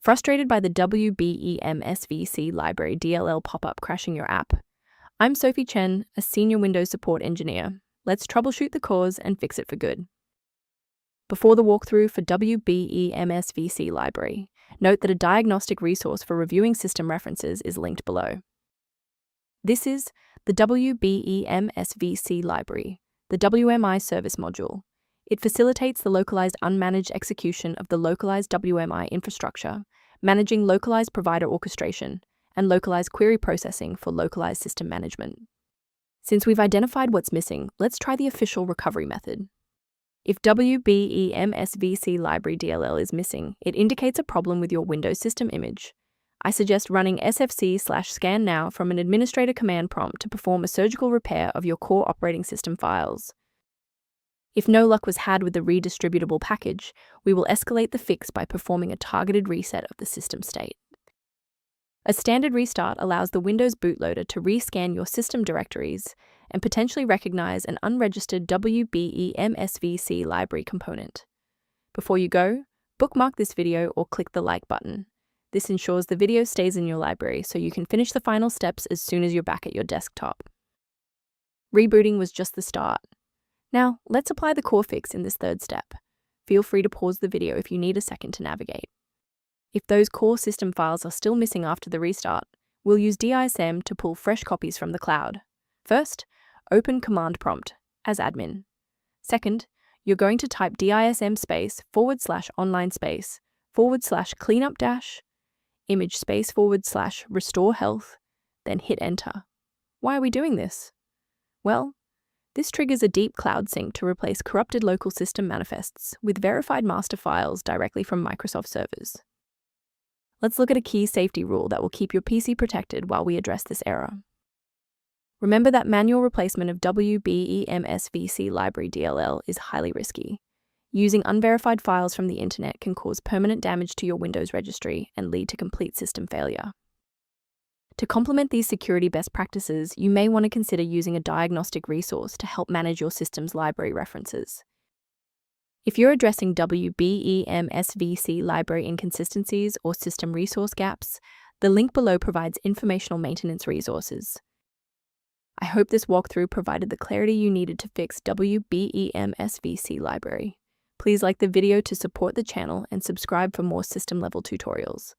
Frustrated by the WBEMSVC Library DLL pop-up crashing your app? I'm Sophie Chen, a senior Windows support engineer. Let's troubleshoot the cause and fix it for good. Before the walkthrough for WBEMSVC Library, note that a diagnostic resource for reviewing system references is linked below. This is the WBEMSVC Library, the WMI Service module. It facilitates the localized unmanaged execution of the localized WMI infrastructure, managing localized provider orchestration, and localized query processing for localized system management. Since we've identified what's missing, let's try the official recovery method. If WBEMSVC Library DLL is missing, it indicates a problem with your Windows system image. I suggest running sfc/scan now from an administrator command prompt to perform a surgical repair of your core operating system files. If no luck was had with the redistributable package, we will escalate the fix by performing a targeted reset of the system state. A standard restart allows the Windows bootloader to rescan your system directories and potentially recognize an unregistered WBEMSVC library component. Before you go, bookmark this video or click the like button. This ensures the video stays in your library so you can finish the final steps as soon as you're back at your desktop. Rebooting was just the start. Now, let's apply the core fix in this third step. Feel free to pause the video if you need a second to navigate. If those core system files are still missing after the restart, we'll use DISM to pull fresh copies from the cloud. First, open command prompt as admin. Second, you're going to type DISM //cleanup-image/restore health, then hit enter. Why are we doing this? Well, this triggers a deep cloud sync to replace corrupted local system manifests with verified master files directly from Microsoft servers. Let's look at a key safety rule that will keep your PC protected while we address this error. Remember that manual replacement of WBEMSVC Library DLL is highly risky. Using unverified files from the internet can cause permanent damage to your Windows registry and lead to complete system failure. To complement these security best practices, you may want to consider using a diagnostic resource to help manage your system's library references. If you're addressing WBEMSVC library inconsistencies or system resource gaps, the link below provides informational maintenance resources. I hope this walkthrough provided the clarity you needed to fix WBEMSVC library. Please like the video to support the channel and subscribe for more system-level tutorials.